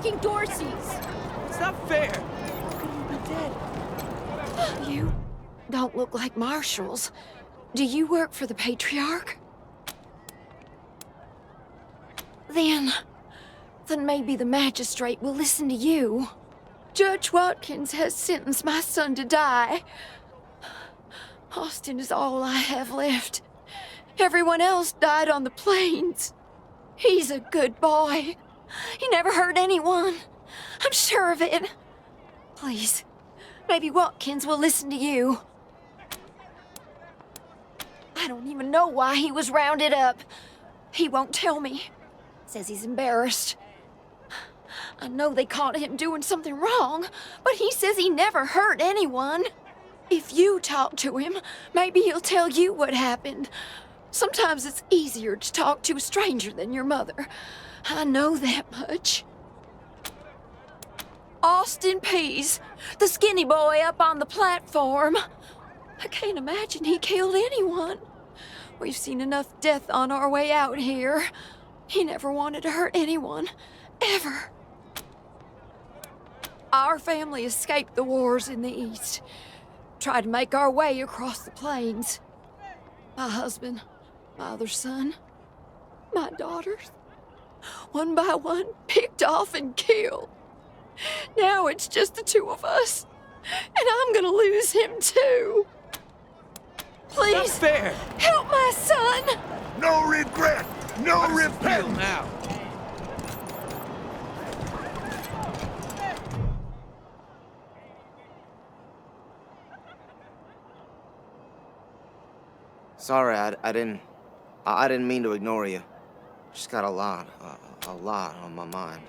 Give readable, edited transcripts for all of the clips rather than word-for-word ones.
fucking Dorseys. It's not fair. You'll be dead. You don't look like marshals. Do you work for the Patriarch? Then maybe the magistrate will listen to you. Judge Watkins has sentenced my son to die. Austin is all I have left. Everyone else died on the plains. He's a good boy. He never hurt anyone. I'm sure of it. Please, maybe Watkins will listen to you. I don't even know why he was rounded up. He won't tell me. Says he's embarrassed. I know they caught him doing something wrong, but he says he never hurt anyone. If you talk to him, maybe he'll tell you what happened. Sometimes it's easier to talk to a stranger than your mother. I know that much. Austin Pease, the skinny boy up on the platform. I can't imagine he killed anyone. We've seen enough death on our way out here. He never wanted to hurt anyone, ever. Our family escaped the wars in the East. Tried to make our way across the plains. My husband, my other son, my daughters, one by one, picked off and killed. Now it's just the two of us, and I'm gonna lose him too. Please, Not fair. help my son! No regret! No Feel repentance! now. Sorry, I didn't mean to ignore you. Just got a lot on my mind.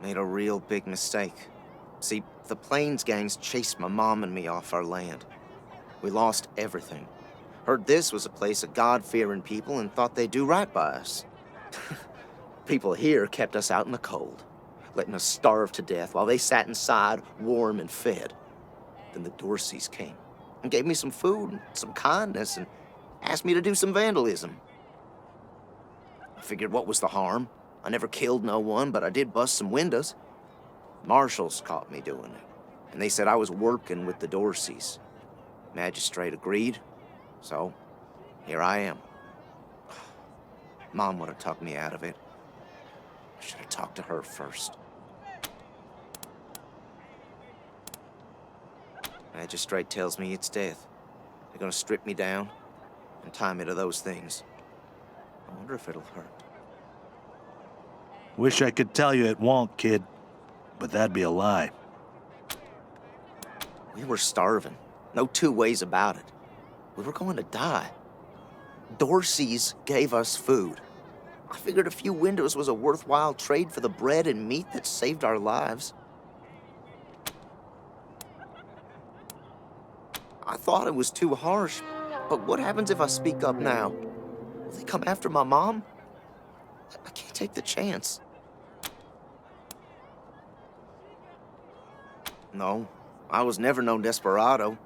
Made a real big mistake. See, the Plains gangs chased my mom and me off our land. We lost everything. Heard this was a place of God-fearing people and thought they'd do right by us. People here kept us out in the cold, letting us starve to death while they sat inside, warm and fed. Then the Dorseys came and gave me some food and some kindness and asked me to do some vandalism. I figured what was the harm? I never killed no one, but I did bust some windows. Marshals caught me doing it, and they said I was working with the Dorseys. Magistrate agreed, so here I am. Mom would have talked me out of it. I should have talked to her first. Magistrate tells me it's death. They're gonna strip me down and tie me to those things. I wonder if it'll hurt. Wish I could tell you it won't, kid. But that'd be a lie. We were starving. No two ways about it. We were going to die. Dorseys gave us food. I figured a few windows was a worthwhile trade for the bread and meat that saved our lives. I thought it was too harsh, but what happens if I speak up now? Will they come after my mom? I can't take the chance. No, I was never no desperado.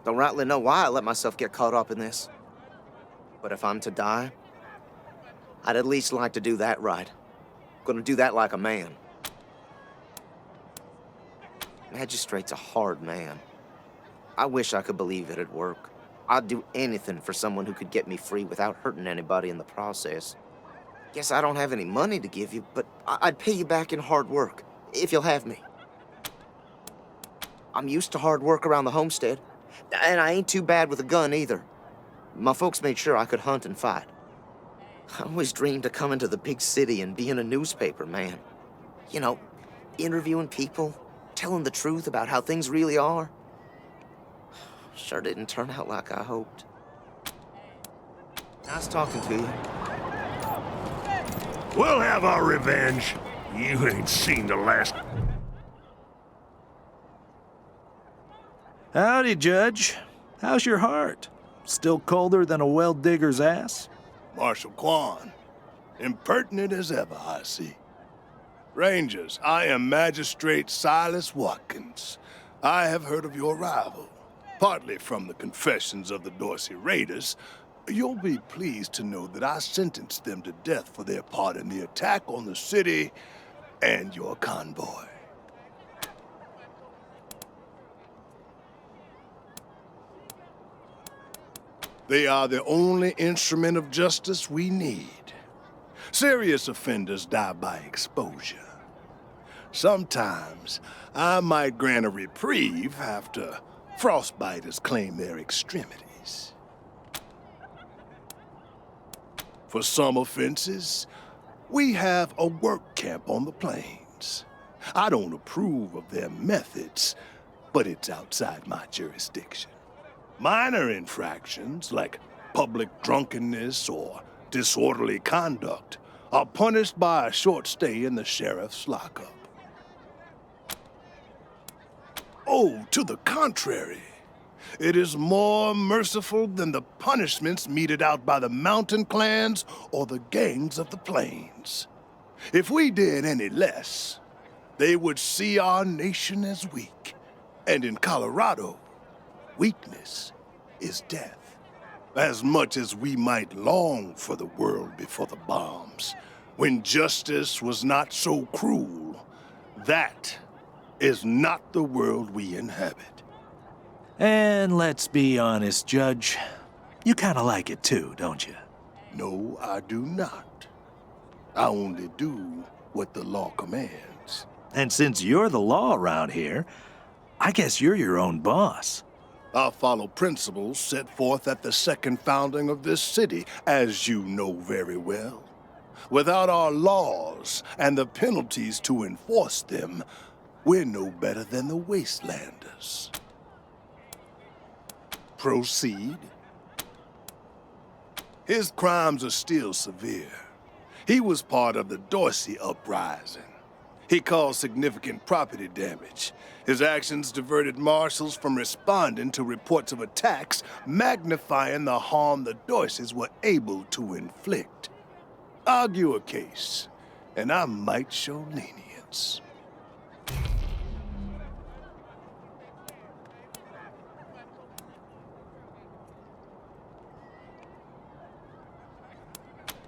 Don't rightly know why I let myself get caught up in this. But if I'm to die, I'd at least like to do that right. Gonna do that like a man. Magistrate's a hard man. I wish I could believe it'd work. I'd do anything for someone who could get me free without hurting anybody in the process. Guess I don't have any money to give you, but I'd pay you back in hard work, if you'll have me. I'm used to hard work around the homestead, and I ain't too bad with a gun either. My folks made sure I could hunt and fight. I always dreamed of coming to the big city and being a newspaper man. You know, interviewing people, telling the truth about how things really are. Sure didn't turn out like I hoped. Nice talking to you. We'll have our revenge. You ain't seen the last... Howdy, Judge. How's your heart? Still colder than a well digger's ass? Marshal Quan. Impertinent as ever, I see. Rangers, I am Magistrate Silas Watkins. I have heard of your arrival, partly from the confessions of the Dorsey Raiders. You'll be pleased to know that I sentenced them to death for their part in the attack on the city and your convoy. They are the only instrument of justice we need. Serious offenders die by exposure. Sometimes I might grant a reprieve after frostbiters claim their extremities. For some offenses, we have a work camp on the plains. I don't approve of their methods, but it's outside my jurisdiction. Minor infractions, like public drunkenness or disorderly conduct, are punished by a short stay in the sheriff's lockup. Oh, to the contrary. It is more merciful than the punishments meted out by the mountain clans or the gangs of the plains. If we did any less, they would see our nation as weak. And in Colorado, weakness is death. As much as we might long for the world before the bombs, when justice was not so cruel, that is not the world we inhabit. And let's be honest, Judge. You kind of like it too, don't you? No, I do not. I only do what the law commands. And since you're the law around here, I guess you're your own boss. I follow principles set forth at the second founding of this city, as you know very well. Without our laws and the penalties to enforce them, we're no better than the wastelanders. Proceed. His crimes are still severe. He was part of the Dorsey uprising. He caused significant property damage. His actions diverted marshals from responding to reports of attacks, magnifying the harm the Dorseys were able to inflict. Argue a case, and I might show lenience.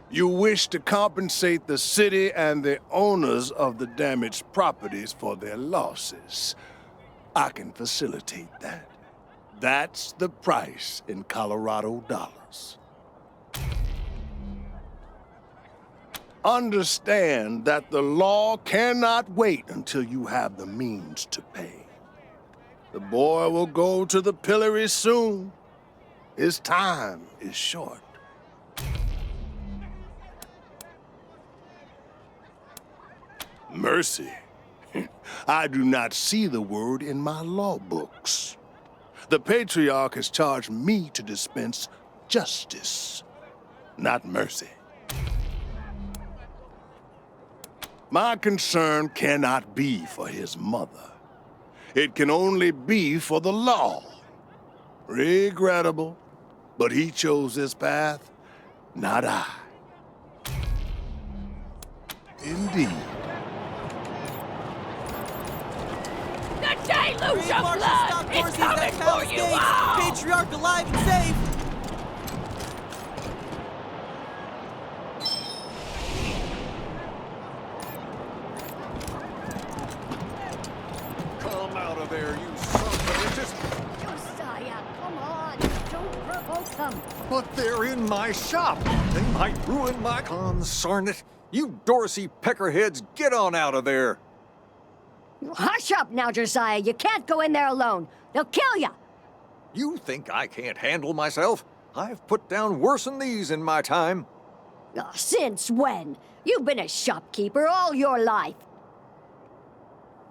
You wish to compensate the city and the owners of the damaged properties for their losses. I can facilitate that. That's the price in Colorado dollars. Understand that the law cannot wait until you have the means to pay. The boy will go to the pillory soon. His time is short. Mercy. I do not see the word in my law books. The patriarch has charged me to dispense justice, not mercy. My concern cannot be for his mother. It can only be for the law. Regrettable, but he chose this path, not I. Indeed. The deluge of blood is coming for you all! Patriarch alive and safe! Come out of there, you son of a bitches! Josiah, come on! Don't provoke them! But they're in my shop! They might ruin my consarn it! You Dorsey peckerheads, get on out of there! Hush up now, Josiah. You can't go in there alone. They'll kill you. You think I can't handle myself? I've put down worse than these in my time. Oh, since when? You've been a shopkeeper all your life.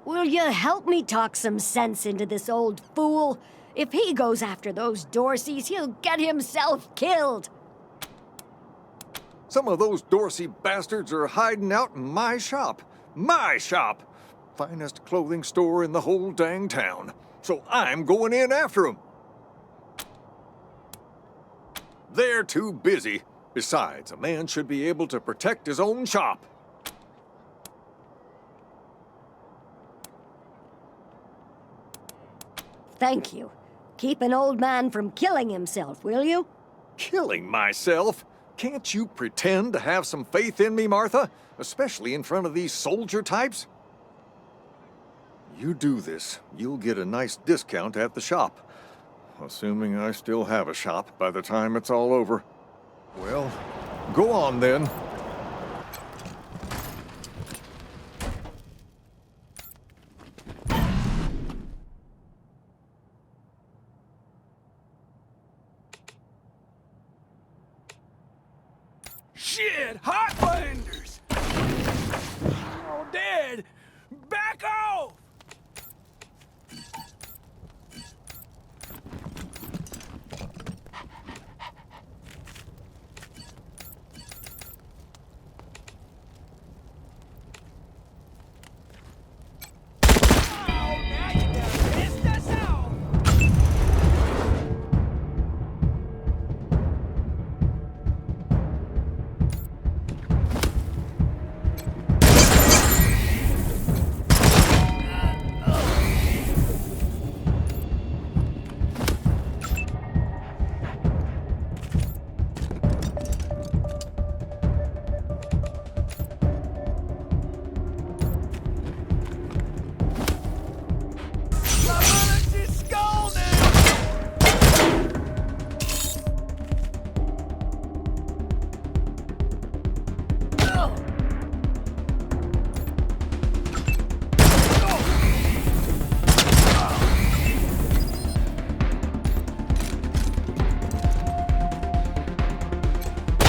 Will you help me talk some sense into this old fool? If he goes after those Dorseys, he'll get himself killed. Some of those Dorsey bastards are hiding out in my shop. My shop! Finest clothing store in the whole dang town. So I'm going in after 'em. They're too busy. Besides, a man should be able to protect his own shop. Thank you. Keep an old man from killing himself, will you? Killing myself? Can't you pretend to have some faith in me, Martha? Especially in front of these soldier types? You do this, you'll get a nice discount at the shop. Assuming I still have a shop by the time it's all over. Well, go on then. Shit! Heartlanders! All dead! Back off! Oh, now you done pissed us off! My bullets is scalded!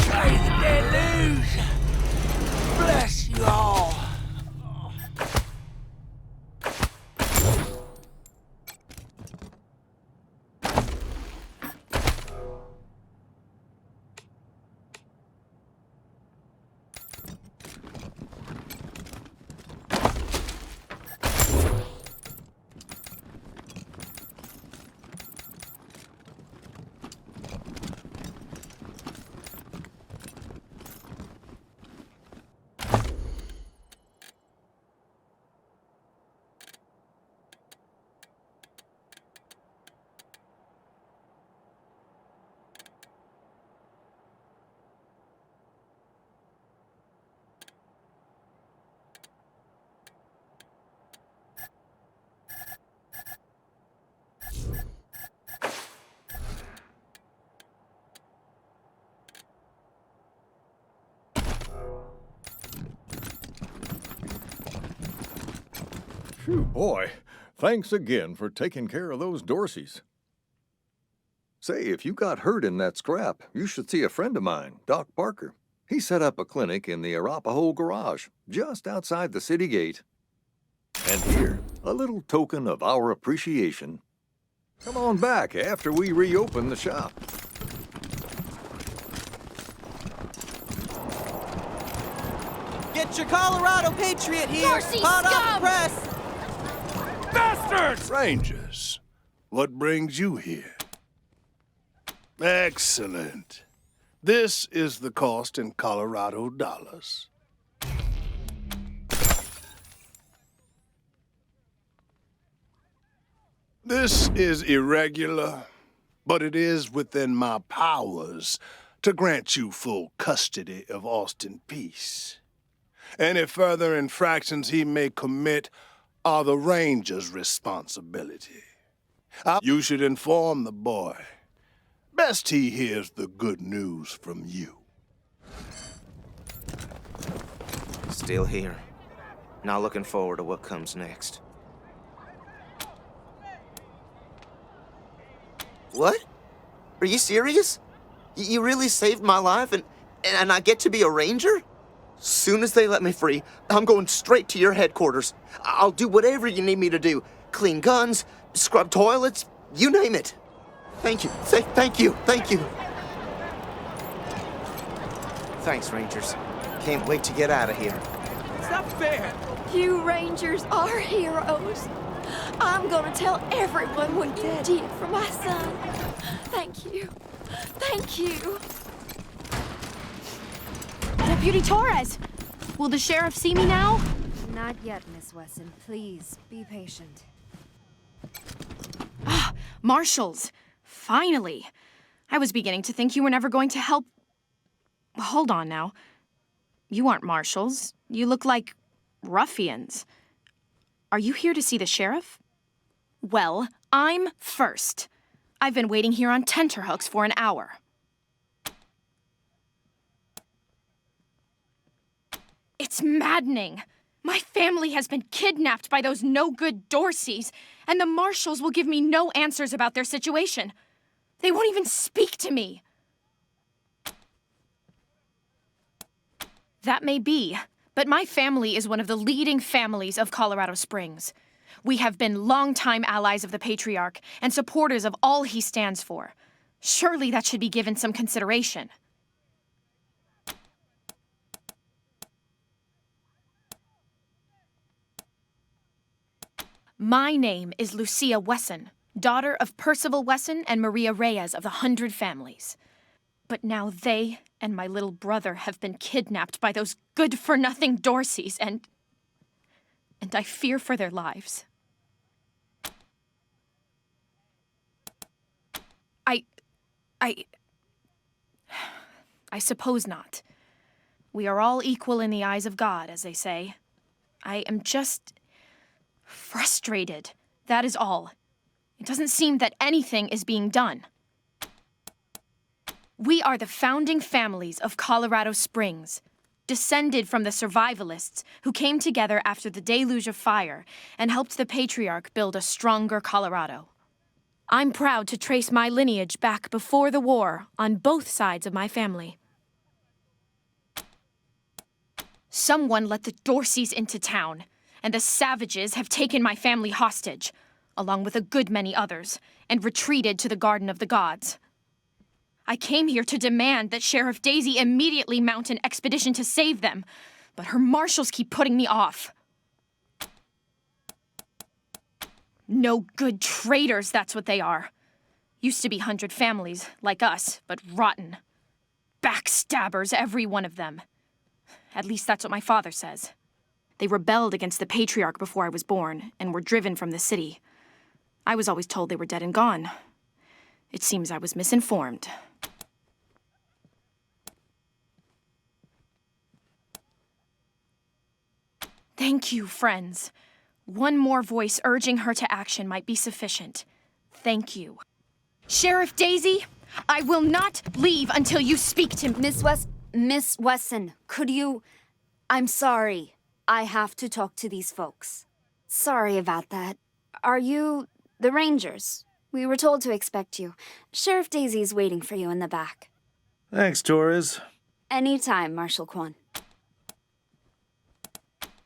May the deluge bless you all. Phew, boy, thanks again for taking care of those Dorseys. Say, if you got hurt in that scrap, you should see a friend of mine, Doc Parker. He set up a clinic in the Arapahoe garage, just outside the city gate. And here, a little token of our appreciation. Come on back after we reopen the shop. Get your Colorado Patriot here! Dorsey Hot off scum! the press! Bastards! Rangers, what brings you here? Excellent. This is the cost in Colorado dollars. This is irregular, but it is within my powers to grant you full custody of Austin Peace. Any further infractions he may commit are the Ranger's responsibility. You should inform the boy. Best he hears the good news from you. Still here. Now looking forward to what comes next. What? Are you serious? You really saved my life and I get to be a ranger? Soon as they let me free, I'm going straight to your headquarters. I'll do whatever you need me to do. Clean guns, scrub toilets, you name it. Thank you, thank you. Thanks, Rangers. Can't wait to get out of here. It's not fair. You Rangers are heroes. I'm gonna tell everyone what you did for my son. Thank you. Thank you. Deputy Torres! Will the sheriff see me now? Not yet, Miss Wesson. Please, be patient. Ah, Marshals! Finally! I was beginning to think you were never going to help... Hold on now. You aren't marshals. You look like ruffians. Are you here to see the sheriff? Well, I'm first. I've been waiting here on tenterhooks for an hour. It's maddening. My family has been kidnapped by those no-good Dorseys, and the marshals will give me no answers about their situation. They won't even speak to me. That may be, but my family is one of the leading families of Colorado Springs. We have been longtime allies of the Patriarch and supporters of all he stands for. Surely that should be given some consideration. My name is Lucia Wesson, daughter of Percival Wesson and Maria Reyes of the 100 Families. But now they and my little brother have been kidnapped by those good-for-nothing Dorseys, and I fear for their lives. I suppose not. We are all equal in the eyes of God, as they say. I am just frustrated. That is all. It doesn't seem that anything is being done. We are the founding families of Colorado Springs, descended from the survivalists who came together after the deluge of fire and helped the Patriarch build a stronger Colorado. I'm proud to trace my lineage back before the war on both sides of my family. Someone let the Dorseys into town, and the savages have taken my family hostage, along with a good many others, and retreated to the Garden of the Gods. I came here to demand that Sheriff Daisy immediately mount an expedition to save them, but her marshals keep putting me off. No good traitors, that's what they are. Used to be 100 families, like us, but rotten. Backstabbers, every one of them. At least that's what my father says. They rebelled against the Patriarch before I was born, and were driven from the city. I was always told they were dead and gone. It seems I was misinformed. Thank you, friends. One more voice urging her to action might be sufficient. Thank you. Sheriff Daisy, I will not leave until you speak to me. Miss Wesson, could you... I'm sorry. I have to talk to these folks. Sorry about that. Are you the Rangers? We were told to expect you. Sheriff Daisy's waiting for you in the back. Thanks, Torres. Anytime, Marshal Quan.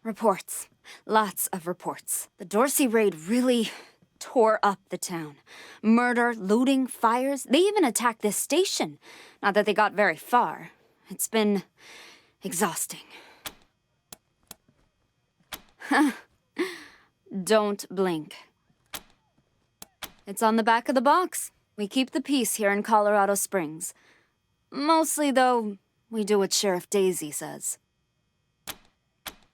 Reports. Lots of reports. The Dorsey raid really tore up the town. Murder, looting, fires. They even attacked this station. Not that they got very far. It's been exhausting. Don't blink. It's on the back of the box. We keep the peace here in Colorado Springs. Mostly, though, we do what Sheriff Daisy says.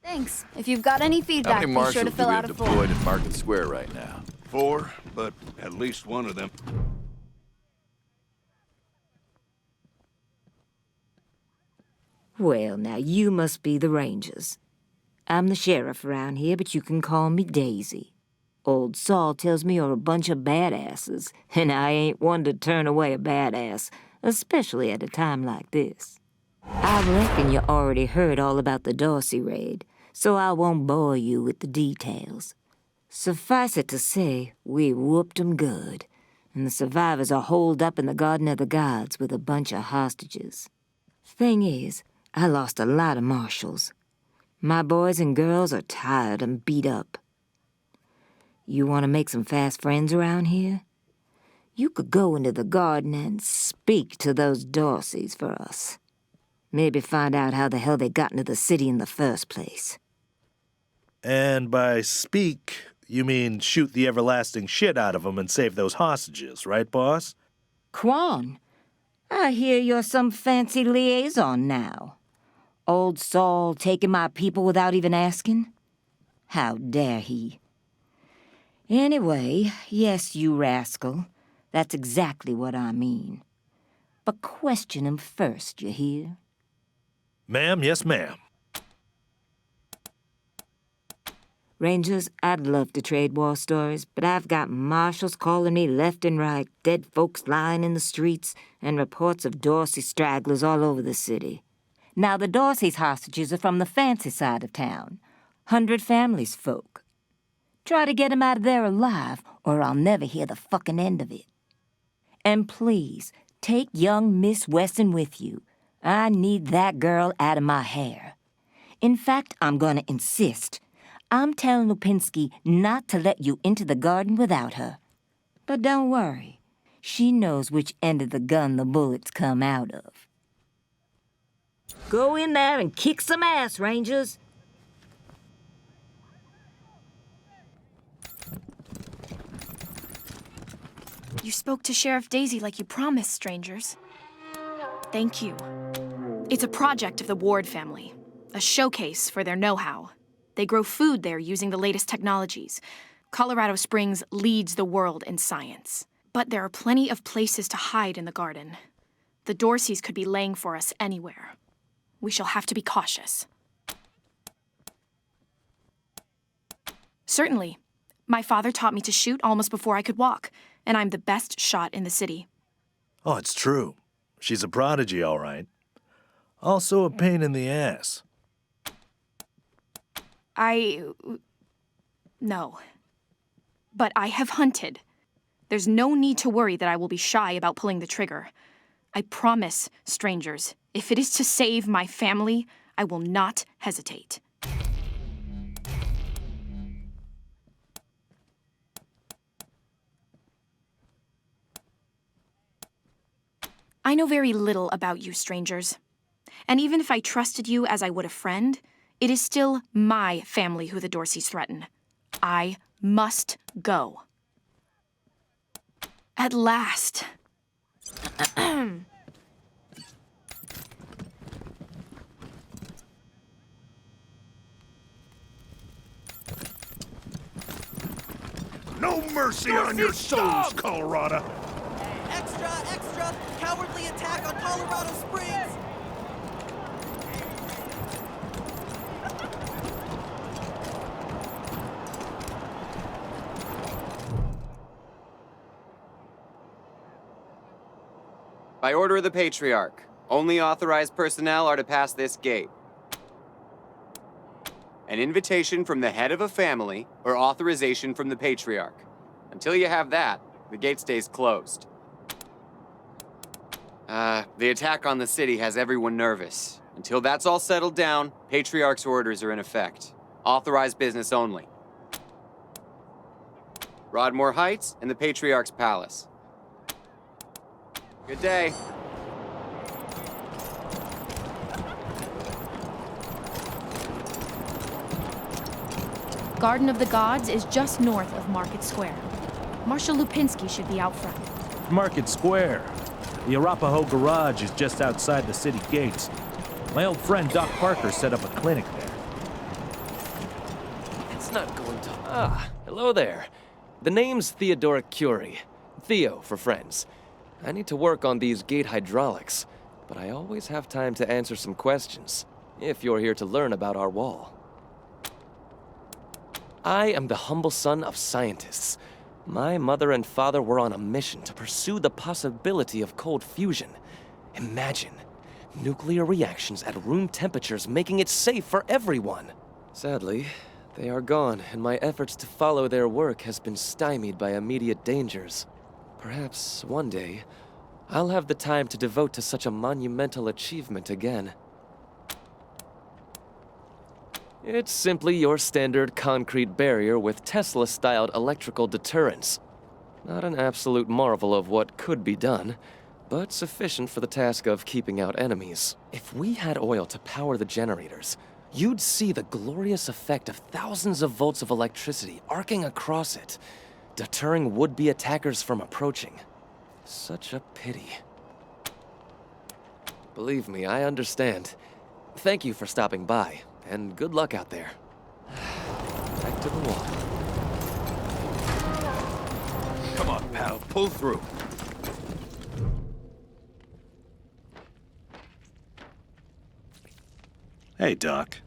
Thanks. If you've got any feedback, be sure to fill out a form. How many marshals do we have deployed at Market Square right now? 4, but at least one of them. Well, now you must be the Rangers. I'm the sheriff around here, but you can call me Daisy. Old Saul tells me you're a bunch of badasses, and I ain't one to turn away a badass, especially at a time like this. I reckon you already heard all about the Dorsey raid, so I won't bore you with the details. Suffice it to say, we whooped 'em good, and the survivors are holed up in the Garden of the Gods with a bunch of hostages. Thing is, I lost a lot of marshals. My boys and girls are tired and beat up. You want to make some fast friends around here? You could go into the garden and speak to those Dorseys for us. Maybe find out how the hell they got into the city in the first place. And by speak, you mean shoot the everlasting shit out of them and save those hostages, right, boss? Quan, I hear you're some fancy liaison now. Old Saul taking my people without even asking? How dare he? Anyway, yes, you rascal. That's exactly what I mean. But question him first, you hear? Ma'am, yes, ma'am. Rangers, I'd love to trade war stories, but I've got marshals calling me left and right, dead folks lying in the streets, and reports of Dorsey stragglers all over the city. Now, the Dorsey's hostages are from the fancy side of town. 100 families folk. Try to get 'em out of there alive, or I'll never hear the fucking end of it. And please, take young Miss Weston with you. I need that girl out of my hair. In fact, I'm gonna insist. I'm telling Lupinski not to let you into the garden without her. But don't worry. She knows which end of the gun the bullets come out of. Go in there and kick some ass, Rangers. You spoke to Sheriff Daisy like you promised, strangers. Thank you. It's a project of the Ward family, a showcase for their know-how. They grow food there using the latest technologies. Colorado Springs leads the world in science. But there are plenty of places to hide in the garden. The Dorseys could be laying for us anywhere. We shall have to be cautious. Certainly. My father taught me to shoot almost before I could walk, and I'm the best shot in the city. Oh, it's true. She's a prodigy, all right. Also a pain in the ass. No. But I have hunted. There's no need to worry that I will be shy about pulling the trigger. I promise, strangers, if it is to save my family, I will not hesitate. I know very little about you, strangers. And even if I trusted you as I would a friend, it is still my family who the Dorseys threaten. I must go. At last. No mercy on your souls, Colorado. Extra, extra! Cowardly attack on Colorado Springs! By order of the Patriarch, only authorized personnel are to pass this gate. An invitation from the head of a family or authorization from the Patriarch. Until you have that, the gate stays closed. The attack on the city has everyone nervous. Until that's all settled down, Patriarch's orders are in effect. Authorized business only. Broadmoor Heights and the Patriarch's Palace. Good day. Garden of the Gods is just north of Market Square. Marshal Lupinski should be out front. Market Square. The Arapahoe Garage is just outside the city gates. My old friend Doc Parker set up a clinic there. It's not going to... hello there. The name's Theodoric Curie. Theo for friends. I need to work on these gate hydraulics, but I always have time to answer some questions, if you're here to learn about our wall. I am the humble son of scientists. My mother and father were on a mission to pursue the possibility of cold fusion. Imagine, nuclear reactions at room temperatures making it safe for everyone. Sadly, they are gone, and my efforts to follow their work has been stymied by immediate dangers. Perhaps one day, I'll have the time to devote to such a monumental achievement again. It's simply your standard concrete barrier with Tesla-styled electrical deterrence. Not an absolute marvel of what could be done, but sufficient for the task of keeping out enemies. If we had oil to power the generators, you'd see the glorious effect of thousands of volts of electricity arcing across it, deterring would-be attackers from approaching. Such a pity. Believe me, I understand. Thank you for stopping by, and good luck out there. Back to the wall. Come on, pal, pull through. Hey, Doc.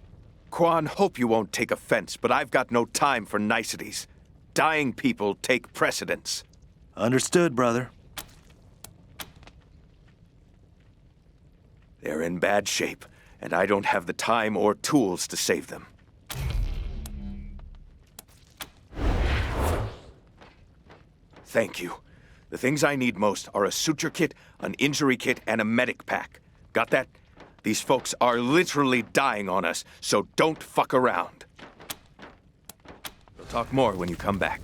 Quan, hope you won't take offense, but I've got no time for niceties. Dying people take precedence. Understood, brother. They're in bad shape, and I don't have the time or tools to save them. Thank you. The things I need most are a suture kit, an injury kit, and a medic pack. Got that? These folks are literally dying on us, so don't fuck around. We'll talk more when you come back.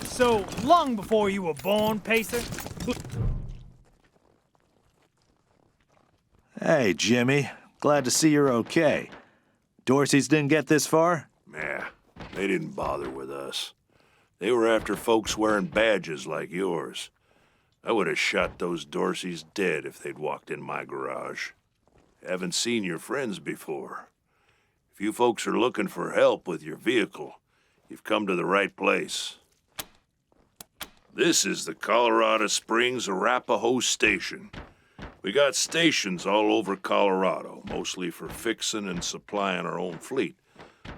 So, long before you were born, Pacer? Hey, Jimmy. Glad to see you're okay. Dorsey's didn't get this far? Nah, they didn't bother with us. They were after folks wearing badges like yours. I would have shot those Dorseys dead if they'd walked in my garage. Haven't seen your friends before. If you folks are looking for help with your vehicle, you've come to the right place. This is the Colorado Springs Arapahoe Station. We got stations all over Colorado, mostly for fixing and supplying our own fleet.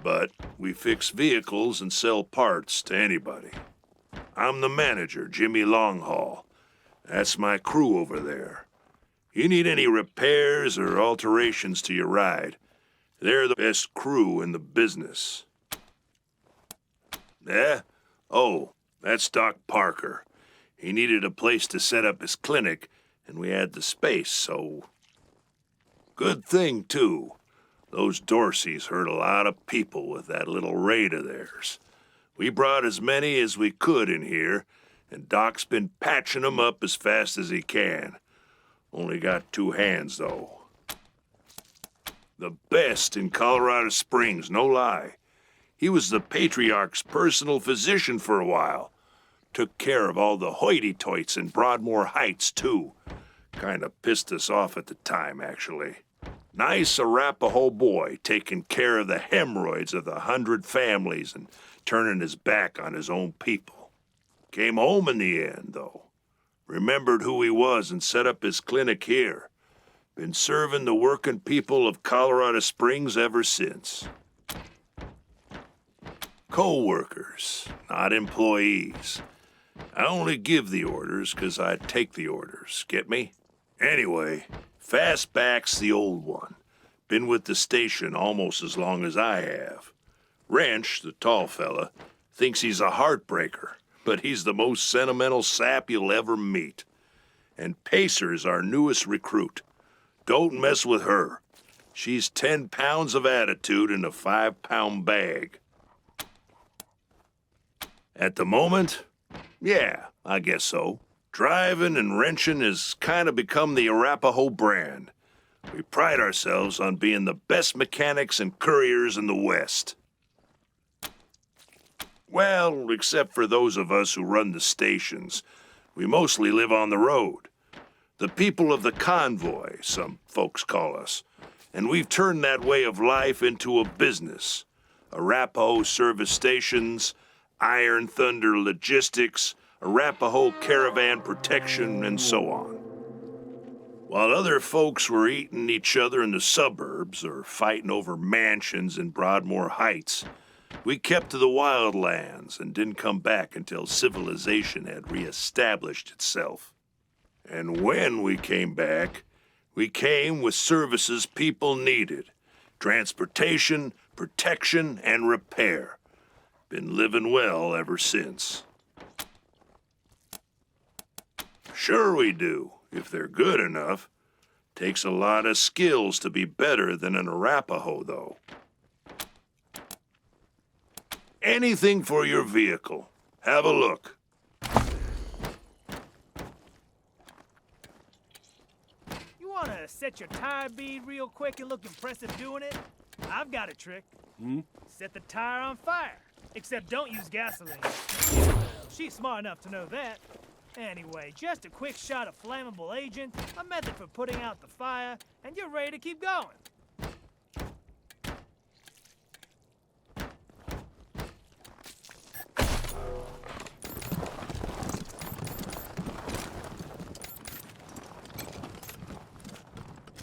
But we fix vehicles and sell parts to anybody. I'm the manager, Jimmy Longhaul. That's my crew over there. You need any repairs or alterations to your ride, they're the best crew in the business. Yeah? Oh, that's Doc Parker. He needed a place to set up his clinic, and we had the space, so... Good thing, too. Those Dorseys hurt a lot of people with that little raid of theirs. We brought as many as we could in here, and Doc's been patching them up as fast as he can. Only got 2 hands, though. The best in Colorado Springs, no lie. He was the Patriarch's personal physician for a while. Took care of all the hoity-toits in Broadmoor Heights, too. Kinda pissed us off at the time, actually. Nice Arapahoe boy taking care of the hemorrhoids of the 100 families and turning his back on his own people. Came home in the end, though. Remembered who he was and set up his clinic here. Been serving the working people of Colorado Springs ever since. Co-workers, not employees. I only give the orders 'cause I take the orders, get me? Anyway, Fastback's the old one. Been with the station almost as long as I have. Wrench, the tall fella, thinks he's a heartbreaker, but he's the most sentimental sap you'll ever meet. And Pacer's our newest recruit. Don't mess with her. She's 10 pounds of attitude in a 5-pound bag. At the moment, yeah, I guess so. Driving and wrenching has kind of become the Arapahoe brand. We pride ourselves on being the best mechanics and couriers in the West. Well, except for those of us who run the stations, we mostly live on the road. The people of the convoy, some folks call us. And we've turned that way of life into a business. Arapahoe service stations, Iron Thunder Logistics, Arapahoe Caravan Protection, and so on. While other folks were eating each other in the suburbs or fighting over mansions in Broadmoor Heights, we kept to the wildlands and didn't come back until civilization had reestablished itself. And when we came back, we came with services people needed. Transportation, protection, and repair. Been living well ever since. Sure we do, if they're good enough. Takes a lot of skills to be better than an Arapahoe, though. Anything for your vehicle. Have a look. You wanna set your tire bead real quick and look impressive doing it? I've got a trick. Set the tire on fire. Except don't use gasoline. She's smart enough to know that. Anyway, just a quick shot of flammable agent, a method for putting out the fire, and you're ready to keep going.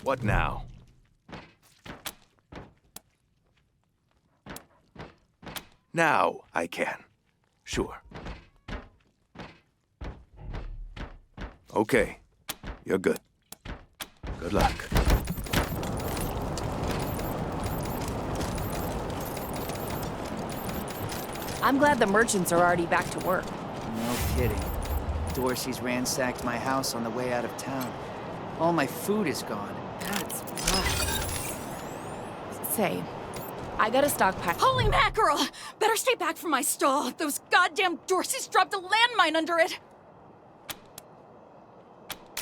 What now? Now I can. Sure. Okay. You're good. Good luck. I'm glad the merchants are already back to work. No kidding. Dorsey's ransacked my house on the way out of town. All my food is gone. That's rough. Say, I got a stockpile. Holy mackerel! Better stay back from my stall. Those goddamn Dorseys dropped a landmine under it.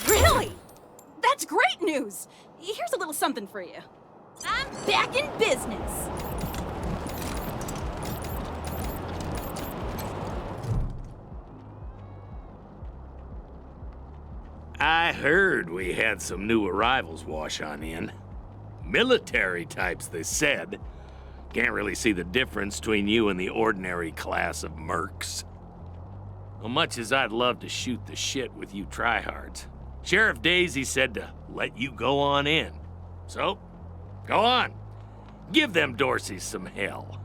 Really? That's great news! Here's a little something for you. I'm back in business. I heard we had some new arrivals wash on in. Military types, they said. Can't really see the difference between you and the ordinary class of mercs. Well, much as I'd love to shoot the shit with you tryhards, Sheriff Daisy said to let you go on in. So, go on. Give them Dorseys some hell.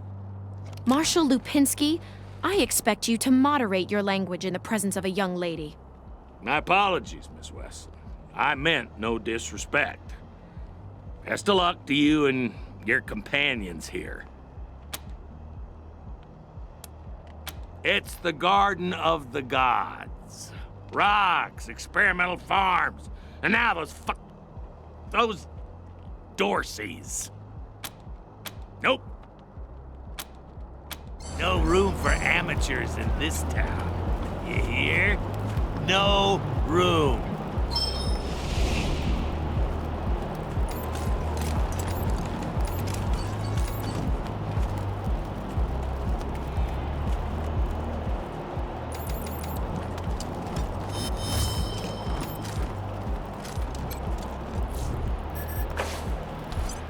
Marshal Lupinski, I expect you to moderate your language in the presence of a young lady. My apologies, Miss Wesson. I meant no disrespect. Best of luck to you and your companions here. It's the Garden of the Gods. Rocks, experimental farms, and now those Dorseys. Nope. No room for amateurs in this town. You hear? No room.